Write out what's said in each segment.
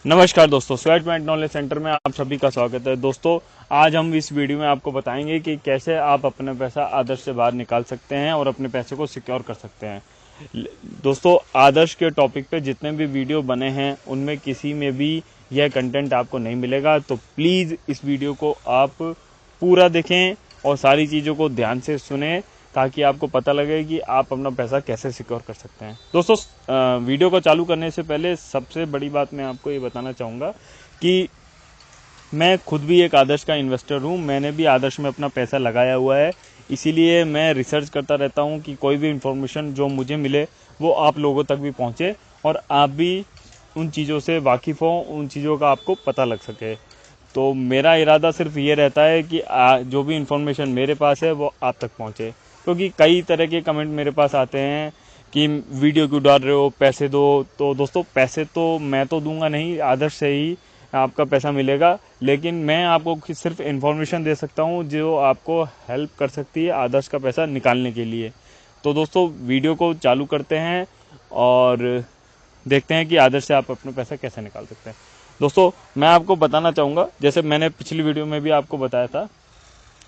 नमस्कार दोस्तों, sweat point knowledge centre में आप सभी का स्वागत है। दोस्तों, आज हम इस वीडियो में आपको बताएंगे कि कैसे आप अपना पैसा आदर्श से बाहर निकाल सकते हैं और अपने पैसे को सिक्योर कर सकते हैं। दोस्तों, आदर्श के टॉपिक पे जितने भी वीडियो बने हैं उनमें किसी में भी यह कंटेंट आपको नहीं मिलेगा, तो प्लीज़ इस वीडियो को आप पूरा देखें और सारी चीज़ों को ध्यान से सुने ताकि आपको पता लगे कि आप अपना पैसा कैसे सिक्योर कर सकते हैं। दोस्तों, वीडियो को चालू करने से पहले सबसे बड़ी बात मैं आपको ये बताना चाहूँगा कि मैं खुद भी एक आदर्श का इन्वेस्टर हूँ। मैंने भी आदर्श में अपना पैसा लगाया हुआ है, इसीलिए मैं रिसर्च करता रहता हूँ कि कोई भी इन्फॉर्मेशन जो मुझे मिले वो आप लोगों तक भी पहुँचे और आप भी उन चीज़ों से वाकिफ़ हो, उन चीज़ों का आपको पता लग सके। तो मेरा इरादा सिर्फ ये रहता है कि जो भी इन्फॉर्मेशन मेरे पास है वो आप तक पहुँचे, क्योंकि कई तरह के कमेंट मेरे पास आते हैं कि वीडियो क्यों डाल रहे हो, पैसे दो। तो दोस्तों, पैसे तो मैं तो दूंगा नहीं, आदर्श से ही आपका पैसा मिलेगा, लेकिन मैं आपको सिर्फ इन्फॉर्मेशन दे सकता हूं जो आपको हेल्प कर सकती है आदर्श का पैसा निकालने के लिए। तो दोस्तों, वीडियो को चालू करते हैं और देखते हैं कि आदर्श से आप अपना पैसा कैसे निकाल सकते हैं। दोस्तों, मैं आपको बताना चाहूँगा, जैसे मैंने पिछली वीडियो में भी आपको बताया था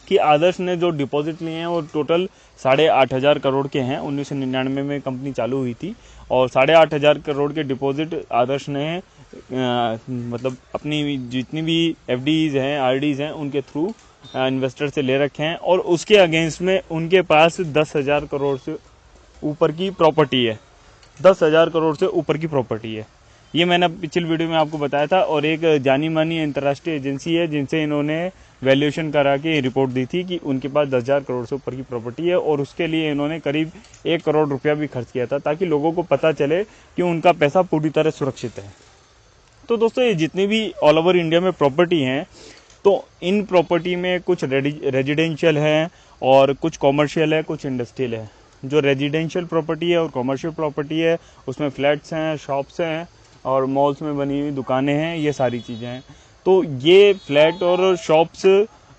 कि आदर्श ने जो डिपॉजिट लिए हैं वो टोटल 8,500 करोड़ के हैं। 1999 में कंपनी चालू हुई थी और 8,500 करोड़ के डिपॉजिट आदर्श ने मतलब अपनी जितनी भी एफडीज हैं, आरडीज हैं, उनके थ्रू इन्वेस्टर से ले रखे हैं और उसके अगेंस्ट में उनके पास 10,000 करोड़ से ऊपर की प्रॉपर्टी है। 10,000 करोड़ से ऊपर की प्रॉपर्टी है, ये मैंने पिछली वीडियो में आपको बताया था। और एक जानी मानी अंतर्राष्ट्रीय एजेंसी है जिनसे इन्होंने वैल्यूएशन करा के रिपोर्ट दी थी कि उनके पास 10,000 करोड़ से ऊपर की प्रॉपर्टी है और उसके लिए इन्होंने करीब 1 करोड़ रुपया भी खर्च किया था ताकि लोगों को पता चले कि उनका पैसा पूरी तरह सुरक्षित है। तो दोस्तों, ये जितनी भी ऑल ओवर इंडिया में प्रॉपर्टी हैं, तो इन प्रॉपर्टी में कुछ रेजिडेंशियल है और कुछ कॉमर्शियल है, कुछ इंडस्ट्रियल है। जो रेजिडेंशियल प्रॉपर्टी है और कॉमर्शियल प्रॉपर्टी है उसमें फ्लैट्स हैं, शॉप्स हैं और मॉल्स में बनी हुई दुकानें हैं, ये सारी चीज़ें हैं। तो ये फ्लैट और शॉप्स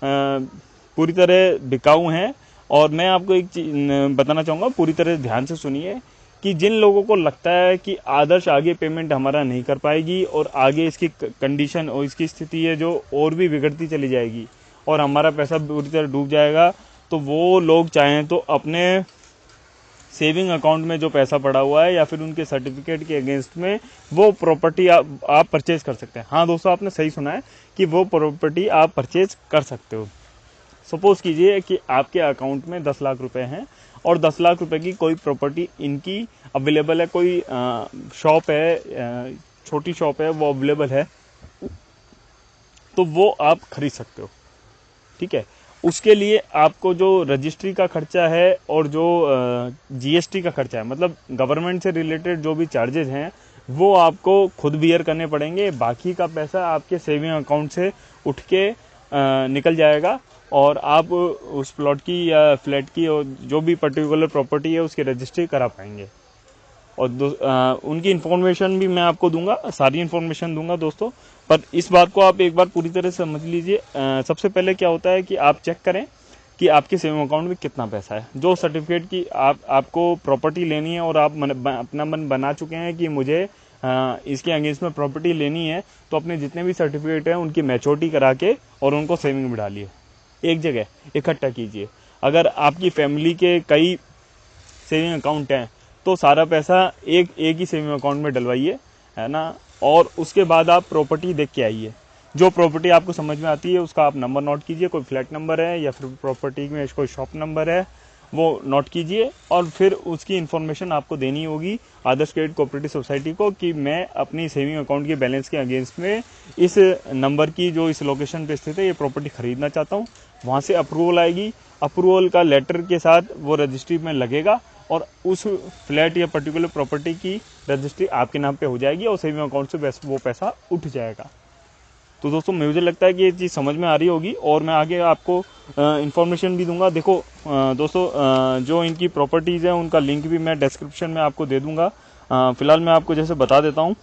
पूरी तरह बिकाऊ हैं और मैं आपको एक चीज बताना चाहूँगा, पूरी तरह ध्यान से सुनिए कि जिन लोगों को लगता है कि आदर्श आगे पेमेंट हमारा नहीं कर पाएगी और आगे इसकी कंडीशन और इसकी स्थिति है जो और भी बिगड़ती चली जाएगी और हमारा पैसा पूरी तरह डूब जाएगा, तो वो लोग चाहें तो अपने सेविंग अकाउंट में जो पैसा पड़ा हुआ है या फिर उनके सर्टिफिकेट के अगेंस्ट में वो प्रॉपर्टी आप परचेज कर सकते हैं। हाँ दोस्तों, आपने सही सुना है कि वो प्रॉपर्टी आप परचेज कर सकते हो। सपोज कीजिए कि आपके अकाउंट में 10 लाख रुपए हैं और 10 लाख रुपए की कोई प्रॉपर्टी इनकी अवेलेबल है, कोई शॉप है, छोटी शॉप है, वो अवेलेबल है, तो वो आप खरीद सकते हो। ठीक है, उसके लिए आपको जो रजिस्ट्री का खर्चा है और जो जीएसटी का खर्चा है, मतलब गवर्नमेंट से रिलेटेड जो भी चार्जेस हैं, वो आपको खुद बियर करने पड़ेंगे। बाकी का पैसा आपके सेविंग अकाउंट से उठ के निकल जाएगा और आप उस प्लॉट की या फ्लैट की और जो भी पर्टिकुलर प्रॉपर्टी है उसकी रजिस्ट्री करा पाएंगे। और उनकी इन्फॉर्मेशन भी मैं आपको दूंगा, सारी इन्फॉर्मेशन दूंगा दोस्तों। पर इस बात को आप एक बार पूरी तरह से समझ लीजिए। सबसे पहले क्या होता है कि आप चेक करें कि आपके सेविंग अकाउंट में कितना पैसा है। जो सर्टिफिकेट की आपको प्रॉपर्टी लेनी है और आप अपना मन बना चुके हैं कि मुझे इसके अगेंस्ट में प्रॉपर्टी लेनी है, तो अपने जितने भी सर्टिफिकेट हैं उनकी मैच्योरिटी करा के और उनको सेविंग में डालिए, एक जगह इकट्ठा कीजिए। अगर आपकी फैमिली के कई सेविंग अकाउंट हैं तो सारा पैसा एक ही सेविंग अकाउंट में डलवाइए, है ना। और उसके बाद आप प्रॉपर्टी देख के आइए। जो प्रॉपर्टी आपको समझ में आती है उसका आप नंबर नोट कीजिए, कोई फ्लैट नंबर है या फिर प्रॉपर्टी में कोई शॉप नंबर है वो नोट कीजिए और फिर उसकी इन्फॉर्मेशन आपको देनी होगी आदर्श क्रेडिट कोऑपरेटिव सोसाइटी को कि मैं अपनी सेविंग अकाउंट के बैलेंस के अगेंस्ट में इस नंबर की जो इस लोकेशन पे स्थित है ये प्रॉपर्टी खरीदना चाहता हूँ। वहाँ से अप्रूवल आएगी, अप्रूवल का लेटर के साथ वो रजिस्ट्री में लगेगा और उस फ्लैट या पर्टिकुलर प्रॉपर्टी की रजिस्ट्री आपके नाम पे हो जाएगी और सेविंग अकाउंट से वो पैसा उठ जाएगा। तो दोस्तों, मुझे लगता है कि ये चीज़ समझ में आ रही होगी और मैं आगे आपको इन्फॉर्मेशन भी दूंगा। देखो दोस्तों, जो इनकी प्रॉपर्टीज़ हैं उनका लिंक भी मैं डिस्क्रिप्शन में आपको दे दूंगा। फिलहाल मैं आपको जैसे बता देता हूँ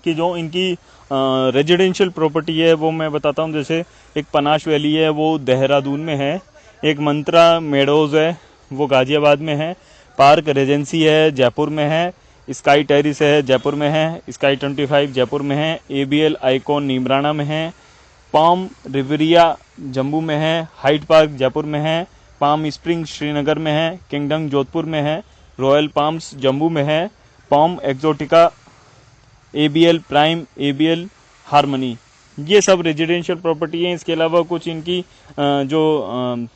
कि जो इनकी रेजिडेंशियल प्रॉपर्टी है वो मैं बताता हूँ। जैसे एक पनाश वैली है वो देहरादून में है, एक मंत्रा मेडोज है वो गाजियाबाद में है, पार्क रेजेंसी है जयपुर में है, स्काई टेरिस है जयपुर में है, स्काई 25 जयपुर में है, ABL आइकॉन नीमराना में है, पाम रिवरिया जम्मू में है, हाइट पार्क जयपुर में है, पाम स्प्रिंग श्रीनगर में है, किंगडम जोधपुर में है, रॉयल पाम्स जम्मू में है, palm Exotica, ABL prime, ABL harmony, ये सब रेजिडेंशियल प्रॉपर्टी हैं। इसके अलावा कुछ इनकी जो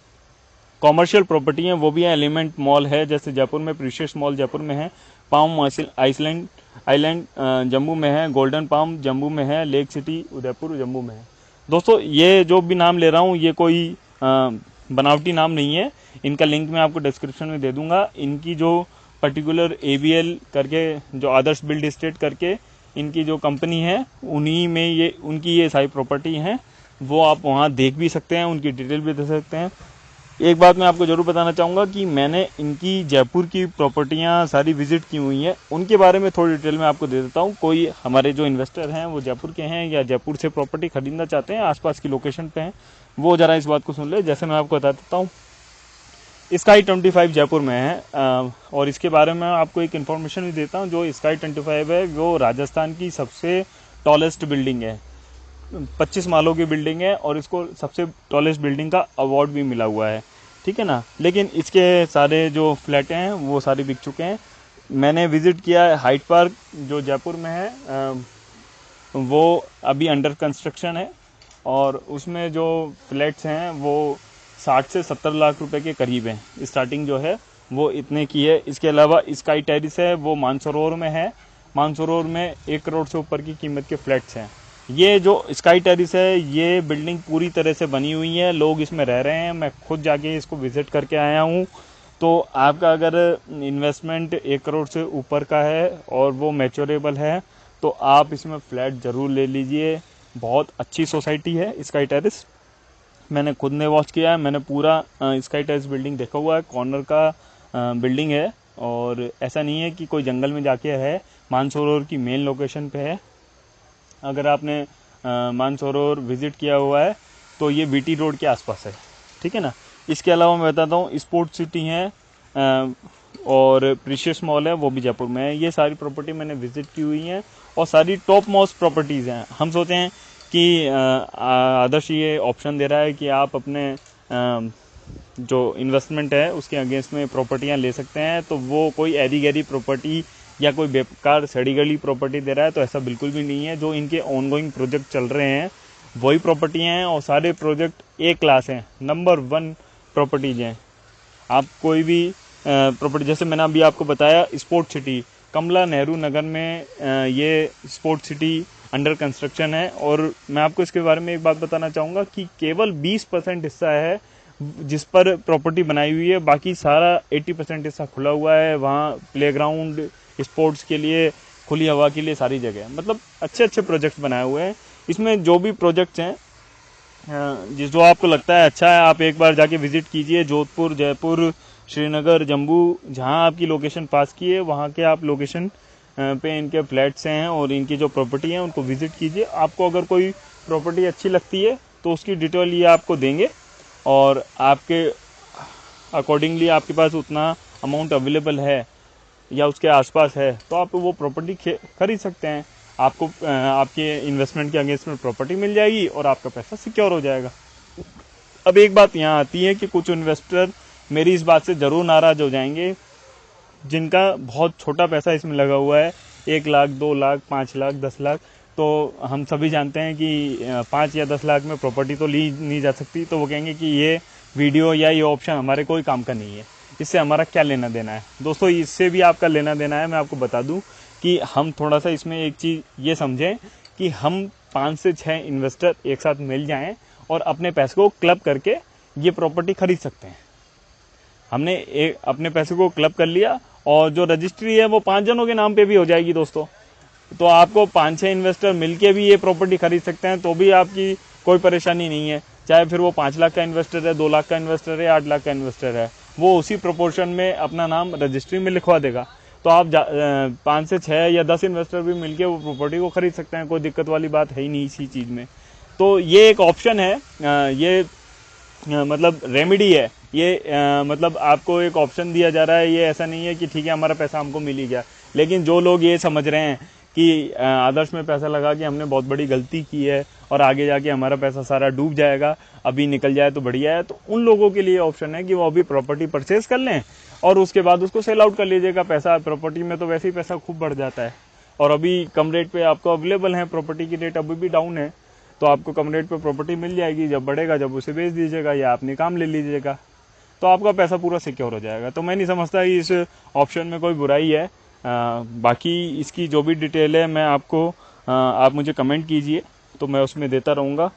कॉमर्शियल प्रॉपर्टी हैं वो भी है। एलिमेंट मॉल है जैसे जयपुर में, प्रीशियस मॉल जयपुर में है, पाम आइलैंड जम्मू में है, गोल्डन पाम जम्मू में है, लेक सिटी उदयपुर जम्मू में है। दोस्तों ये जो भी नाम ले रहा हूँ ये कोई बनावटी नाम नहीं है, इनका लिंक मैं आपको डिस्क्रिप्शन में दे दूंगा। इनकी जो पर्टिकुलर ABL करके जो आदर्श बिल्ड एस्टेट करके इनकी जो कंपनी है उन्हीं में ये उनकी ये सारी प्रॉपर्टी हैं, वो आप वहाँ देख भी सकते हैं, उनकी डिटेल भी दे सकते हैं। एक बात मैं आपको जरूर बताना चाहूँगा कि मैंने इनकी जयपुर की प्रॉपर्टियाँ सारी विजिट की हुई हैं, उनके बारे में थोड़ी डिटेल में आपको दे देता हूँ। कोई हमारे जो इन्वेस्टर हैं वो जयपुर के हैं या जयपुर से प्रॉपर्टी खरीदना चाहते हैं, आसपास की लोकेशन पे हैं, वो ज़रा इस बात को सुन ले। जैसे मैं आपको बता देता हूँ, स्काई 25 जयपुर में है, और इसके बारे में आपको एक इन्फॉर्मेशन भी देता हूँ। जो स्काई 25 है वो राजस्थान की सबसे टॉलेस्ट बिल्डिंग है, 25 मालों की बिल्डिंग है, और इसको सबसे टॉलेस्ट बिल्डिंग का अवार्ड भी मिला हुआ है, ठीक है ना। लेकिन इसके सारे जो फ्लैट हैं वो सारे बिक चुके हैं। मैंने विजिट किया है हाइट पार्क जो जयपुर में है, वो अभी अंडर कंस्ट्रक्शन है, और उसमें जो फ्लैट्स हैं वो 60 से 70 लाख रुपए के करीब हैं। स्टार्टिंग जो है वो इतने की है। इसके अलावा स्काई टेरिस है वो मानसरोवर में है, मानसरोवर में 1 करोड़ से ऊपर की कीमत के फ्लैट्स हैं। ये जो स्काई टेरिस है ये बिल्डिंग पूरी तरह से बनी हुई है, लोग इसमें रह रहे हैं, मैं खुद जाके इसको विजिट करके आया हूँ। तो आपका अगर इन्वेस्टमेंट 1 करोड़ से ऊपर का है और वो मैच्योरेबल है तो आप इसमें फ्लैट ज़रूर ले लीजिए। बहुत अच्छी सोसाइटी है स्काई टेरिस, मैंने खुद ने वॉच किया है, मैंने पूरा स्काई टेरिस बिल्डिंग देखा हुआ है। कॉर्नर का बिल्डिंग है और ऐसा नहीं है कि कोई जंगल में जाके है, मानसरोवर की मेन लोकेशन पे है। अगर आपने मानसरोवर विजिट किया हुआ है तो ये BT रोड के आसपास है, ठीक है ना। इसके अलावा मैं बताता हूँ स्पोर्ट सिटी है और प्रीशियस मॉल है, वो भी जयपुर में है। ये सारी प्रॉपर्टी मैंने विजिट की हुई हैं और सारी टॉप मोस्ट प्रॉपर्टीज़ हैं। हम सोचते हैं कि आदर्श ये ऑप्शन दे रहा है कि आप अपने जो इन्वेस्टमेंट है उसके अगेंस्ट में प्रॉपर्टियां ले सकते हैं, तो वो कोई एरी गैरी प्रॉपर्टी या कोई बेकार सड़ी गली प्रॉपर्टी दे रहा है, तो ऐसा बिल्कुल भी नहीं है। जो इनके ऑनगोइंग प्रोजेक्ट चल रहे हैं वही प्रॉपर्टियां हैं और सारे प्रोजेक्ट A क्लास हैं, नंबर 1 प्रॉपर्टीज हैं। आप कोई भी प्रॉपर्टी, जैसे मैंने अभी आपको बताया स्पोर्ट सिटी कमला नेहरू नगर में, ये स्पोर्ट सिटी अंडर कंस्ट्रक्शन है। और मैं आपको इसके बारे में एक बात बताना चाहूँगा कि केवल 20% हिस्सा है जिस पर प्रॉपर्टी बनाई हुई है, बाकी सारा 80% हिस्सा खुला हुआ है। वहाँ प्लेग्राउंड, स्पोर्ट्स के लिए, खुली हवा के लिए सारी जगह, मतलब अच्छे अच्छे प्रोजेक्ट बनाए हुए हैं। इसमें जो भी प्रोजेक्ट्स हैं जो आपको लगता है अच्छा है, आप एक बार जाके विजिट कीजिए। जोधपुर, जयपुर, श्रीनगर, जम्मू, जहाँ आपकी लोकेशन पास की है वहाँ के आप लोकेशन पे इनके फ्लैट्स हैं और इनकी जो प्रॉपर्टी है उनको विजिट कीजिए। आपको अगर कोई प्रॉपर्टी अच्छी लगती है तो उसकी डिटेल ये आपको देंगे और आपके अकॉर्डिंगली आपके पास उतना अमाउंट अवेलेबल है या उसके आसपास है तो आप वो प्रॉपर्टी खरीद सकते हैं। आपको आपके इन्वेस्टमेंट के अगेंस्ट में प्रॉपर्टी मिल जाएगी और आपका पैसा सिक्योर हो जाएगा। अब एक बात यहाँ आती है कि कुछ इन्वेस्टर मेरी इस बात से ज़रूर नाराज़ हो जाएंगे जिनका बहुत छोटा पैसा इसमें लगा हुआ है, 1 लाख, 2 लाख, 5 लाख, 10 लाख। तो हम सभी जानते हैं कि 5 या 10 लाख में प्रॉपर्टी तो ली नहीं जा सकती, तो वो कहेंगे कि ये वीडियो या ये ऑप्शन हमारे कोई काम का नहीं है, इससे हमारा क्या लेना देना है। दोस्तों इससे भी आपका लेना देना है। मैं आपको बता दूं कि हम थोड़ा सा इसमें एक चीज़ ये समझें कि हम 5 से 6 इन्वेस्टर एक साथ मिल जाएं और अपने पैसे को क्लब करके ये प्रॉपर्टी खरीद सकते हैं। हमने अपने पैसे को क्लब कर लिया और जो रजिस्ट्री है वो 5 जनों के नाम पे भी हो जाएगी दोस्तों। तो आपको 5-6 इन्वेस्टर मिलके भी ये प्रॉपर्टी खरीद सकते हैं, तो भी आपकी कोई परेशानी नहीं है। चाहे फिर वो 5 लाख का इन्वेस्टर है, 2 लाख का इन्वेस्टर है, 8 लाख का इन्वेस्टर है, वो उसी प्रोपोर्शन में अपना नाम रजिस्ट्री में लिखवा देगा। तो आप 5 से 6 या 10 इन्वेस्टर भी मिलके वो प्रॉपर्टी को खरीद सकते हैं, कोई दिक्कत वाली बात है ही नहीं इसी चीज़ में। तो ये एक ऑप्शन है, ये मतलब रेमेडी है, ये मतलब आपको एक ऑप्शन दिया जा रहा है। ये ऐसा नहीं है कि ठीक है हमारा पैसा हमको मिल ही गया, लेकिन जो लोग ये समझ रहे हैं कि आदर्श में पैसा लगा के हमने बहुत बड़ी गलती की है और आगे जाके हमारा पैसा सारा डूब जाएगा, अभी निकल जाए तो बढ़िया है, तो उन लोगों के लिए ऑप्शन है कि वो अभी प्रॉपर्टी परचेज कर लें और उसके बाद उसको सेल आउट कर लीजिएगा। पैसा प्रॉपर्टी में तो वैसे ही पैसा खूब बढ़ जाता है और अभी कम रेट पे आपको अवेलेबल है, प्रॉपर्टी की रेट अभी भी डाउन है, तो आपको कम रेट पे प्रॉपर्टी मिल जाएगी। जब बढ़ेगा जब उसे बेच दीजिएगा या अपने काम ले लीजिएगा, तो आपका पैसा पूरा सिक्योर हो जाएगा। तो मैं नहीं समझता कि इस ऑप्शन में कोई बुराई है। बाकी इसकी जो भी डिटेल है मैं आपको आप मुझे कमेंट कीजिए तो मैं उसमें देता रहूँगा।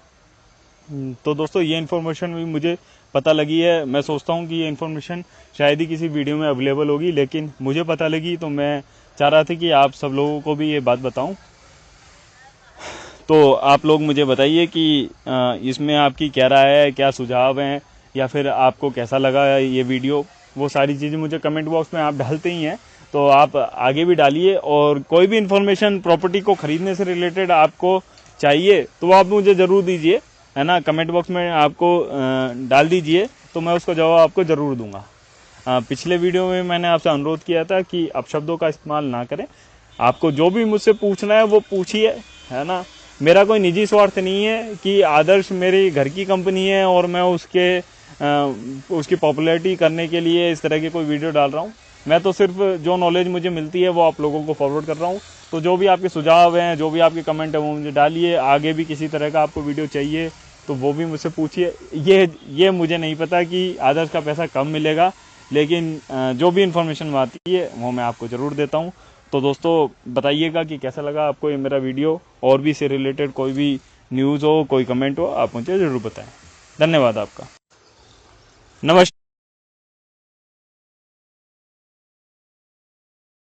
तो दोस्तों ये इन्फॉर्मेशन भी मुझे पता लगी है, मैं सोचता हूँ कि ये इन्फॉर्मेशन शायद ही किसी वीडियो में अवेलेबल होगी, लेकिन मुझे पता लगी तो मैं चाह रहा था कि आप सब लोगों को भी ये बात बताऊँ। तो आप लोग मुझे बताइए कि इसमें आपकी क्या राय है, क्या सुझाव हैं, या फिर आपको कैसा लगा ये वीडियो। वो सारी चीज़ें मुझे कमेंट बॉक्स में आप डालते ही हैं, तो आप आगे भी डालिए। और कोई भी इन्फॉर्मेशन प्रॉपर्टी को ख़रीदने से रिलेटेड आपको चाहिए तो आप मुझे ज़रूर दीजिए, है ना, कमेंट बॉक्स में आपको डाल दीजिए, तो मैं उसका जवाब आपको ज़रूर दूंगा। पिछले वीडियो में मैंने आपसे अनुरोध किया था कि अपशब्दों का इस्तेमाल ना करें। आपको जो भी मुझसे पूछना है वो पूछिए, है ना। मेरा कोई निजी स्वार्थ नहीं है कि आदर्श मेरी घर की कंपनी है और मैं उसकी पॉपुलैरिटी करने के लिए इस तरह की कोई वीडियो डाल रहा हूँ। मैं तो सिर्फ जो नॉलेज मुझे मिलती है वो आप लोगों को फॉरवर्ड कर रहा हूँ। तो जो भी आपके सुझाव हैं, जो भी आपके कमेंट है वो मुझे डालिए। आगे भी किसी तरह का आपको वीडियो चाहिए तो वो भी मुझसे पूछिए। ये मुझे नहीं पता कि आदर्श का पैसा कब मिलेगा, लेकिन जो भी इन्फॉर्मेशन आती है वो मैं आपको ज़रूर देता हूँ। तो दोस्तों बताइएगा कि कैसा लगा आपको ये मेरा वीडियो, और भी इससे रिलेटेड कोई भी न्यूज़ हो, कोई कमेंट हो, आप मुझे ज़रूर बताएं। धन्यवाद आपका। नमस्कार।